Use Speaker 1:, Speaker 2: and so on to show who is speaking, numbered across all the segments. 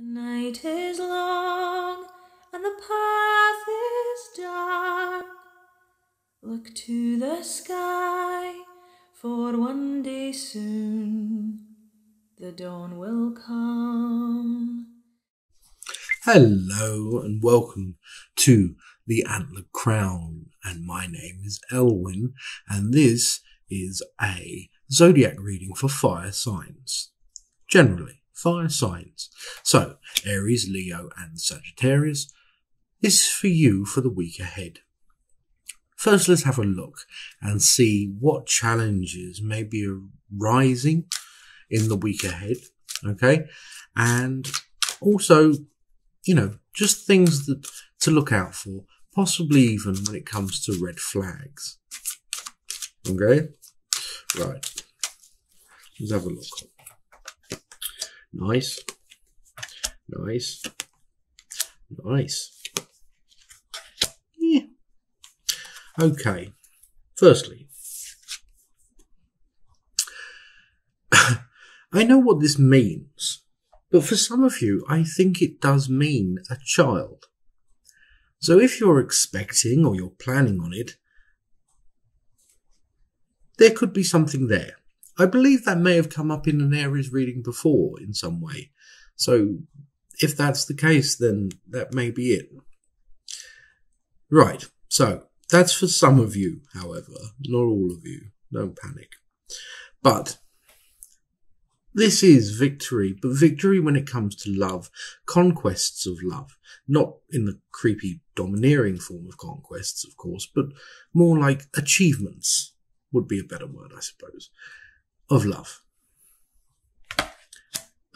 Speaker 1: The night is long and the path is dark. Look to the sky, for one day soon the dawn will come.
Speaker 2: Hello and welcome to the Antlered Crown, and my name is Elwyn, and this is a zodiac reading for fire signs. Generally, fire signs. So, Aries, Leo and Sagittarius. This is for you for the week ahead. First, let's have a look and see what challenges may be arising in the week ahead, okay? And also, just things that to look out for, possibly even when it comes to red flags. Okay? Right. Let's have a look. Nice. Nice. Nice. Yeah. Okay. Firstly, I know what this means, but for some of you, I think it does mean a child. So if you're expecting or you're planning on it, there could be something there. I believe that may have come up in an Aries reading before in some way. So if that's the case, then that may be it. Right. So that's for some of you, however, not all of you. Don't panic. But this is victory, but victory when it comes to love, conquests of love, not in the creepy domineering form of conquests, of course, but more like achievements would be a better word, I suppose, of love.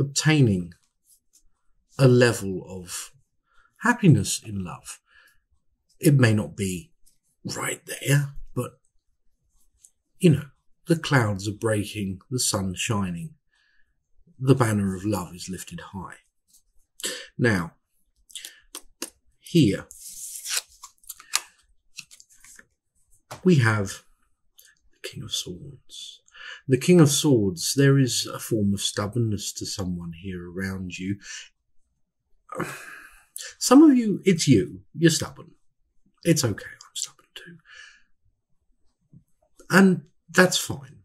Speaker 2: Obtaining a level of happiness in love. It may not be right there, but, the clouds are breaking, the sun's shining. The banner of love is lifted high. Now, here we have the King of Swords. The King of Swords, there is a form of stubbornness to someone here around you. Some of you, it's you. You're stubborn. It's okay, I'm stubborn too. And that's fine.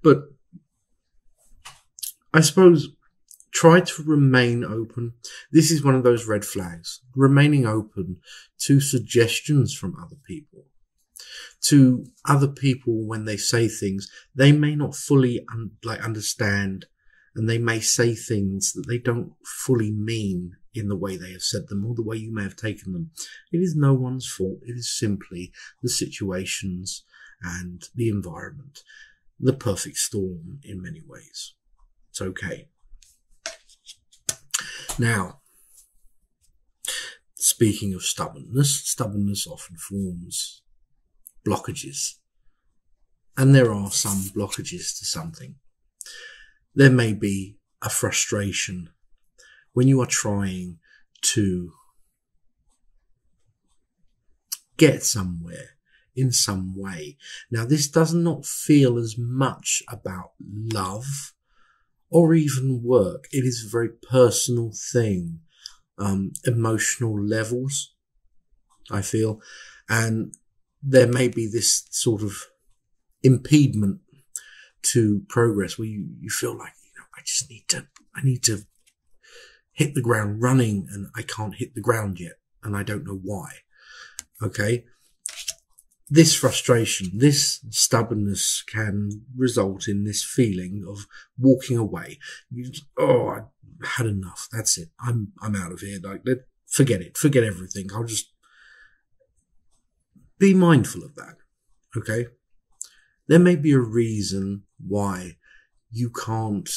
Speaker 2: But I suppose try to remain open. This is one of those red flags. Remaining open to suggestions from other people. To other people when they say things, they may not fully understand, and they may say things that they don't fully mean in the way they have said them or the way you may have taken them. It is no one's fault. It is simply the situations and the environment. The perfect storm in many ways. It's okay. Now, speaking of stubbornness often forms blockages. And there are some blockages to something. There may be a frustration when you are trying to get somewhere in some way. Now, this does not feel as much about love or even work. It is a very personal thing, emotional levels, I feel. And there may be this sort of impediment to progress where you feel like, I need to hit the ground running and I can't hit the ground yet. And I don't know why. Okay. This frustration, this stubbornness can result in this feeling of walking away. I had enough. That's it. I'm out of here. Forget it. Forget everything. I'll just be mindful of that. Okay. There may be a reason why you can't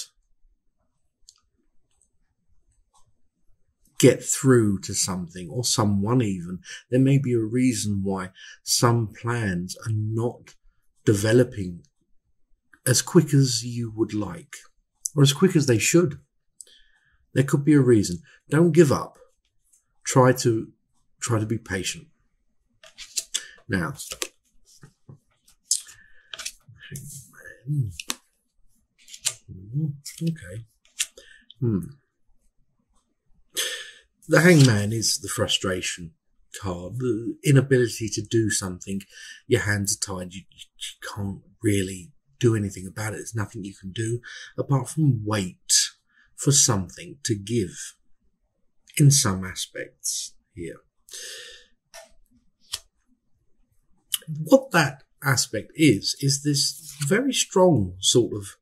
Speaker 2: get through to something or someone even. There may be a reason why some plans are not developing as quick as you would like or as quick as they should. There could be a reason. Don't give up. Try to be patient. Now, okay. The Hangman is the frustration card, the inability to do something. Your hands are tied. You can't really do anything about it. There's nothing you can do apart from wait for something to give in some aspects here. What that aspect is this very strong sort of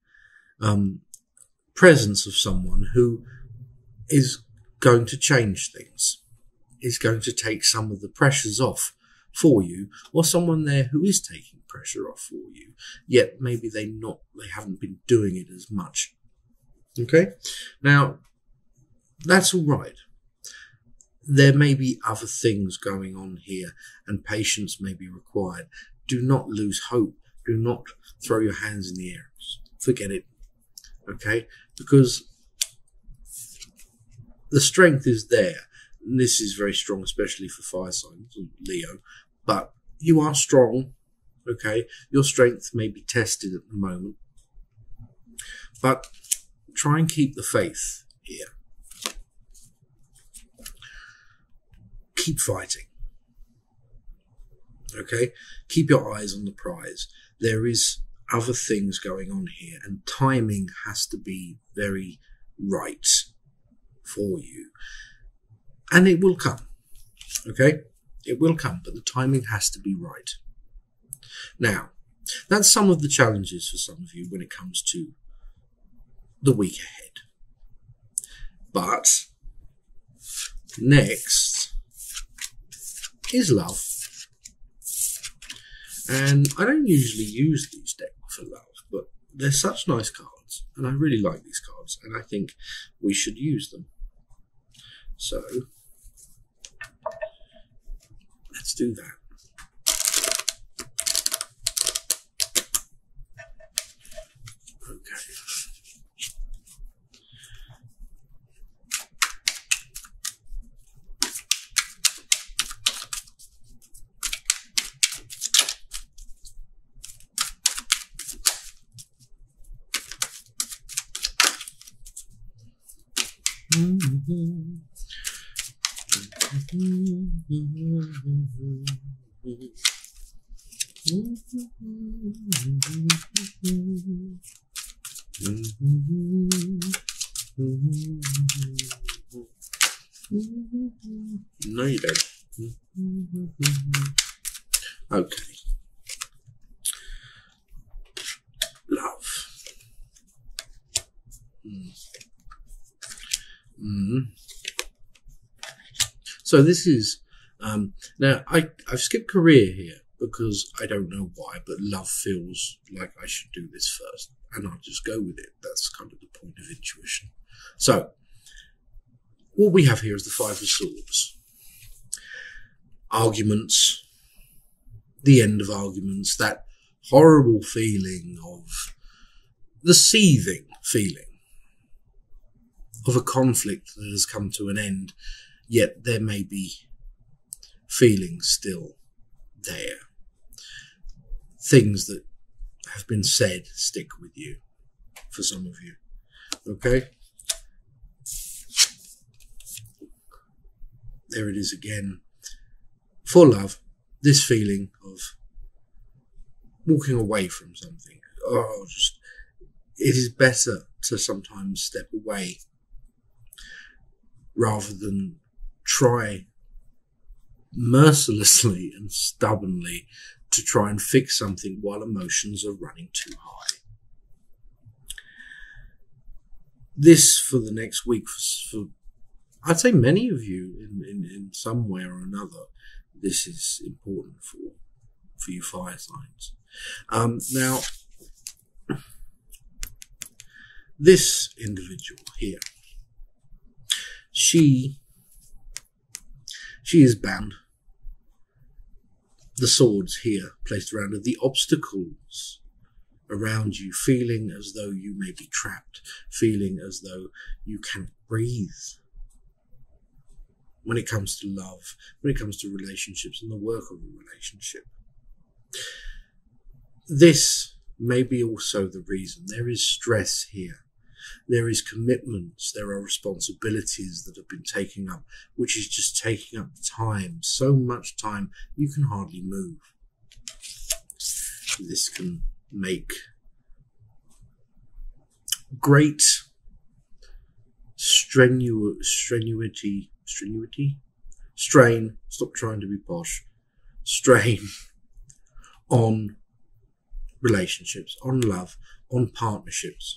Speaker 2: presence of someone who is going to change things, is going to take some of the pressures off for you, or someone there who is taking pressure off for you, yet maybe they haven't been doing it as much. Okay? Now, that's all right. There may be other things going on here, and patience may be required. Do not lose hope. Do not throw your hands in the air. Forget it. Okay? Because the strength is there. And this is very strong, especially for fire signs, Leo. But you are strong. Okay? Your strength may be tested at the moment. But try and keep the faith here. Keep fighting. Okay? Keep your eyes on the prize. There is other things going on here, and timing has to be very right for you. And it will come. Okay? It will come, but the timing has to be right. Now, that's some of the challenges for some of you when it comes to the week ahead. But next is love. And I don't usually use these decks for love, but they're such nice cards, and I really like these cards, and I think we should use them. So let's do that. Okay. No, you don't. Okay. Love. So this is, now I've skipped career here because I don't know why, but love feels like I should do this first, and I'll just go with it. That's kind of the point of intuition. So what we have here is the Five of Swords. Arguments, the end of arguments, that horrible feeling of the seething feeling of a conflict that has come to an end, yet there may be feelings still there. Things that have been said stick with you, for some of you. Okay? There it is again. For love, this feeling of walking away from something. It is better to sometimes step away rather than try mercilessly and stubbornly to try and fix something while emotions are running too high. This, for the next week, for I'd say many of you in some way or another, this is important for you fire signs. Now, this individual here, she is bound. The swords here placed around her, the obstacles around you, feeling as though you may be trapped, feeling as though you can't breathe. When it comes to love, when it comes to relationships and the work of a relationship. This may be also the reason. There is stress here. There is commitments, there are responsibilities that have been taken up, which is just taking up time, so much time you can hardly move. This can make great strain, stop trying to be posh, strain on relationships, on love, on partnerships.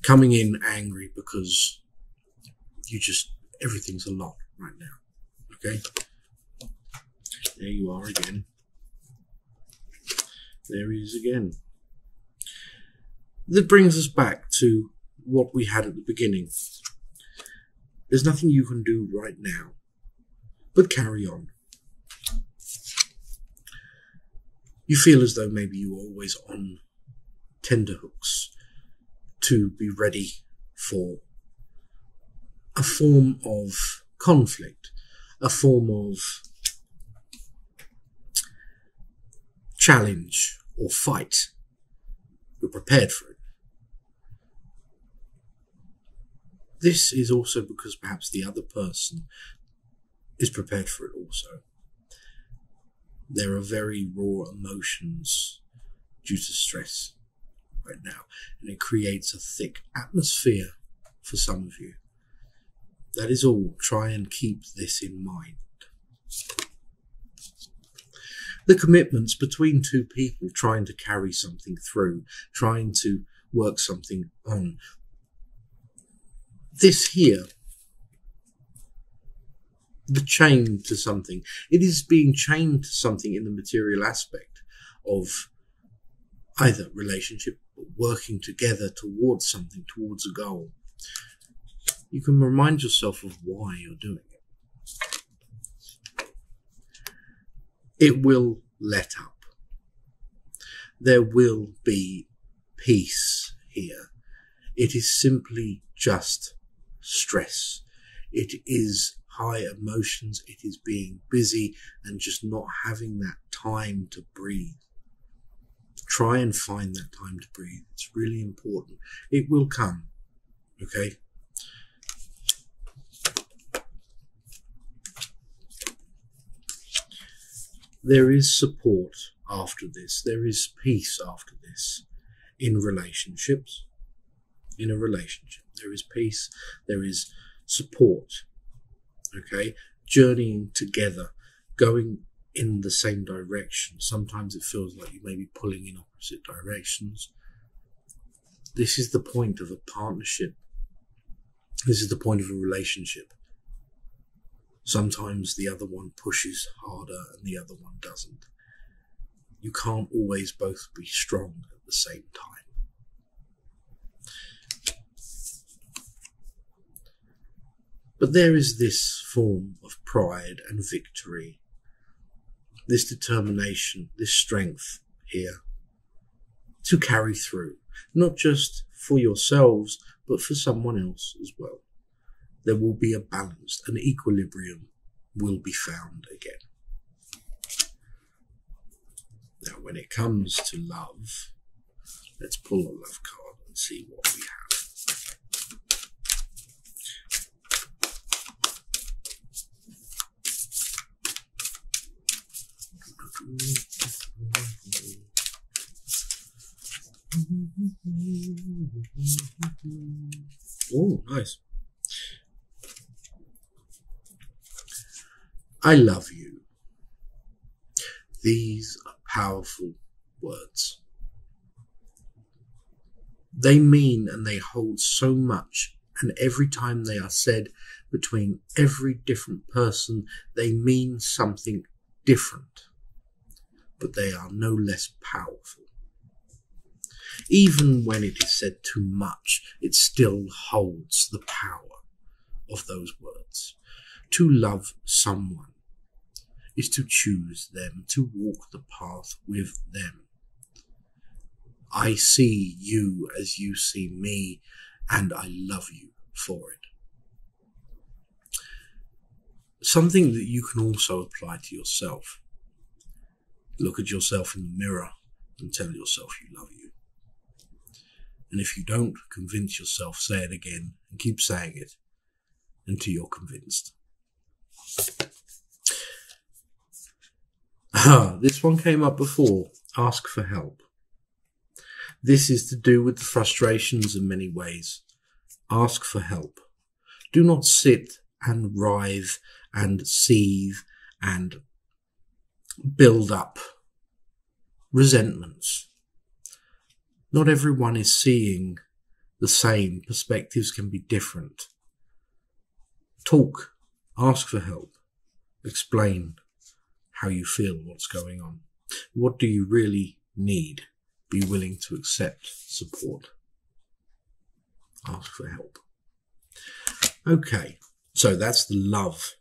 Speaker 2: Coming in angry because everything's a lot right now. Okay? There you are again. There he is again. That brings us back to what we had at the beginning. There's nothing you can do right now but carry on. You feel as though maybe you're always on tenterhooks to be ready for a form of conflict, a form of challenge or fight. You're prepared for it. This is also because perhaps the other person is prepared for it also. There are very raw emotions due to stress right now, and it creates a thick atmosphere for some of you. That is all. Try and keep this in mind. The commitments between two people trying to carry something through, trying to work something on. This here, the chain to something, it is being chained to something in the material aspect of either relationship or working together towards something, towards a goal. You can remind yourself of why you're doing it. It will let up. There will be peace here. It is simply just stress. It is high emotions. It is being busy and just not having that time to breathe. Try and find that time to breathe. It's really important. It will come. Okay? There is support after this. There is peace after this in relationships. In a relationship, there is peace. There is support. Okay? Journeying together, going in the same direction. Sometimes it feels like you may be pulling in opposite directions. This is the point of a partnership. This is the point of a relationship. Sometimes the other one pushes harder and the other one doesn't. You can't always both be strong at the same time. But there is this form of pride and victory, this determination, this strength here to carry through, not just for yourselves, but for someone else as well. There will be a balance, an equilibrium will be found again. Now, when it comes to love, let's pull a love card and see what we have. Oh, nice. I love you. These are powerful words. They mean and they hold so much, and every time they are said between every different person, they mean something different, but they are no less powerful. Even when it is said too much, it still holds the power of those words. To love someone is to choose them, to walk the path with them. I see you as you see me, and I love you for it. Something that you can also apply to yourself. Look at yourself in the mirror and tell yourself you love you. And if you don't convince yourself, say it again and keep saying it until you're convinced. This one came up before. Ask for help. This is to do with the frustrations in many ways. Ask for help. Do not sit and writhe and seethe and build up resentments. Not everyone is seeing the same. Perspectives can be different. Talk. Ask for help. Explain how you feel, what's going on. What do you really need? Be willing to accept support. Ask for help. Okay, so that's the love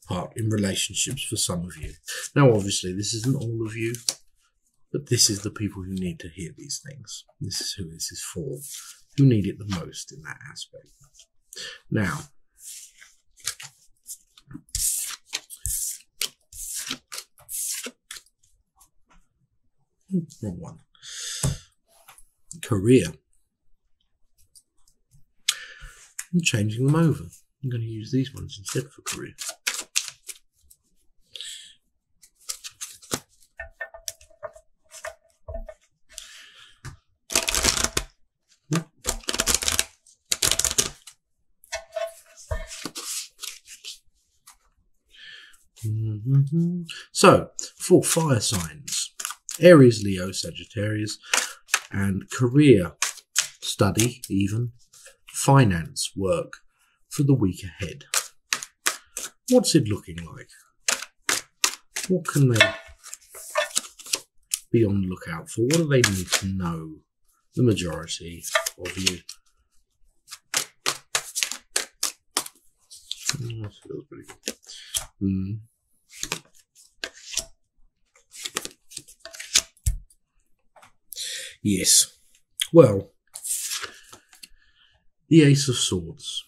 Speaker 2: part in relationships for some of you. Now, obviously, this isn't all of you, but this is the people who need to hear these things. This is who this is for, who need it the most in that aspect. Now, wrong one. Career. I'm changing them over. I'm going to use these ones instead for career. So, for fire signs, Aries, Leo, Sagittarius, and career, study even, finance, work for the week ahead. What's it looking like? What can they be on the lookout for? What do they need to know, the majority of you? That feels pretty good. Yes. Well, the Ace of Swords.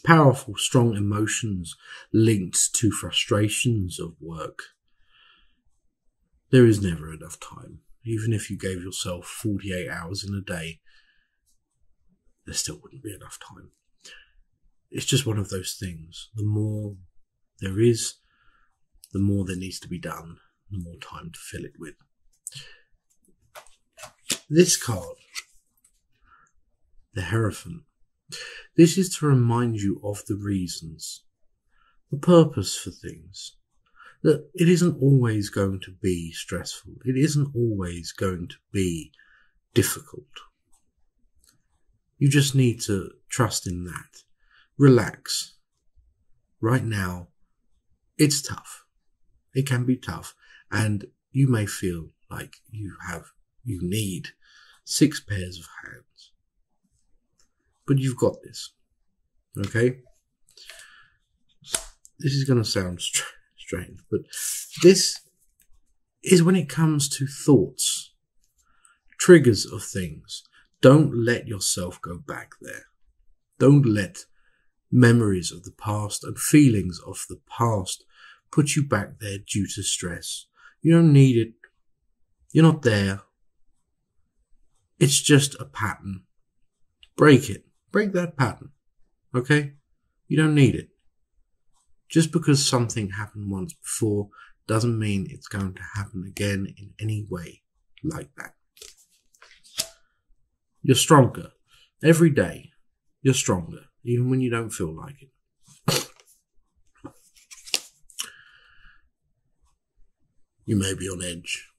Speaker 2: Powerful, strong emotions linked to frustrations of work. There is never enough time. Even if you gave yourself 48 hours in a day, there still wouldn't be enough time. It's just one of those things. The more there is, the more there needs to be done, the more time to fill it with. This card, the Hierophant, this is to remind you of the reasons, the purpose for things, that it isn't always going to be stressful. It isn't always going to be difficult. You just need to trust in that. Relax. Right now, it's tough. It can be tough. And you may feel like you need 6 pairs of hands. But you've got this. Okay? This is going to sound strange, but this is when it comes to thoughts, triggers of things. Don't let yourself go back there. Don't let memories of the past and feelings of the past put you back there due to stress. You don't need it. You're not there. It's just a pattern. Break it. Break that pattern. Okay? You don't need it. Just because something happened once before doesn't mean it's going to happen again in any way like that. You're stronger. Every day, you're stronger, even when you don't feel like it. You may be on edge.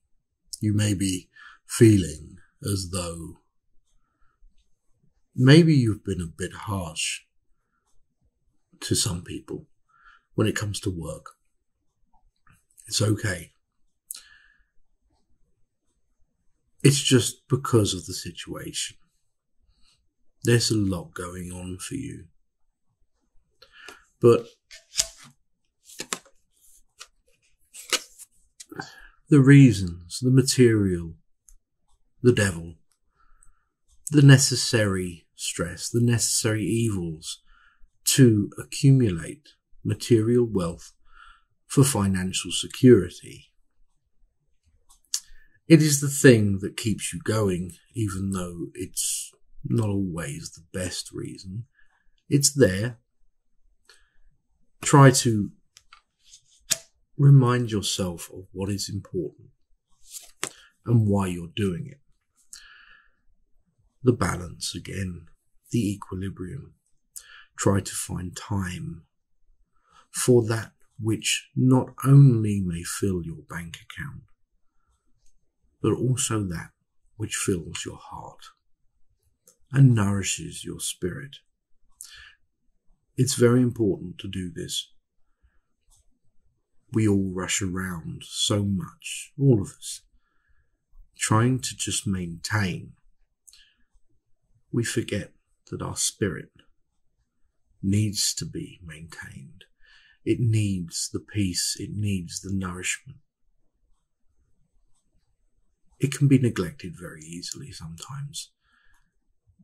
Speaker 2: You may be feeling as though maybe you've been a bit harsh to some people when it comes to work. It's okay. It's just because of the situation. There's a lot going on for you. But the reasons, the material, the devil, the necessary stress, the necessary evils to accumulate material wealth for financial security. It is the thing that keeps you going, even though it's not always the best reason. It's there. Try to remind yourself of what is important and why you're doing it. The balance again, the equilibrium. Try to find time for that which not only may fill your bank account, but also that which fills your heart and nourishes your spirit. It's very important to do this. We all rush around so much, all of us, trying to just maintain. We forget that our spirit needs to be maintained. It needs the peace, it needs the nourishment. It can be neglected very easily sometimes.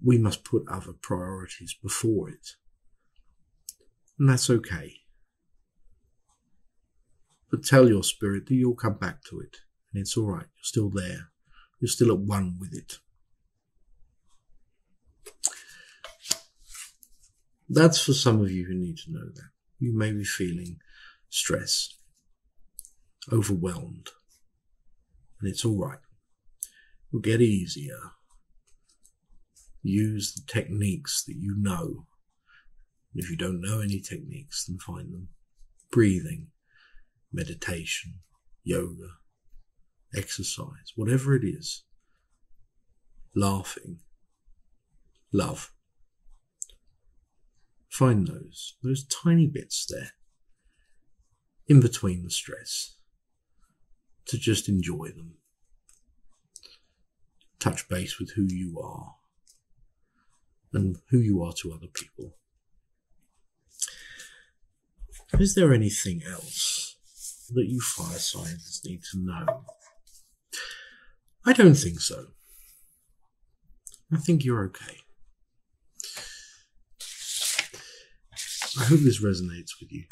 Speaker 2: We must put other priorities before it. And that's okay. But tell your spirit that you'll come back to it. And it's all right. You're still there. You're still at one with it. That's for some of you who need to know that. You may be feeling stress, overwhelmed. And it's all right. It'll get easier. Use the techniques that you know. If you don't know any techniques, then find them. Breathing, meditation, yoga, exercise, whatever it is. Laughing, love. Find those tiny bits there, in between the stress, to just enjoy them. Touch base with who you are and who you are to other people. Is there anything else that you fire signs need to know? I don't think so. I think you're okay. I hope this resonates with you.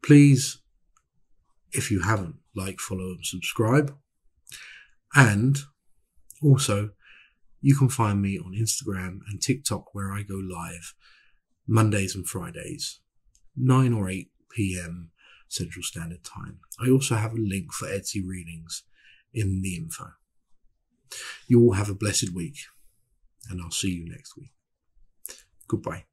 Speaker 2: Please, if you haven't, like, follow and subscribe. And also, you can find me on Instagram and TikTok, where I go live Mondays and Fridays, 9 or 8 p.m. Central Standard Time. I also have a link for Etsy readings in the info. You all have a blessed week, and I'll see you next week. Goodbye.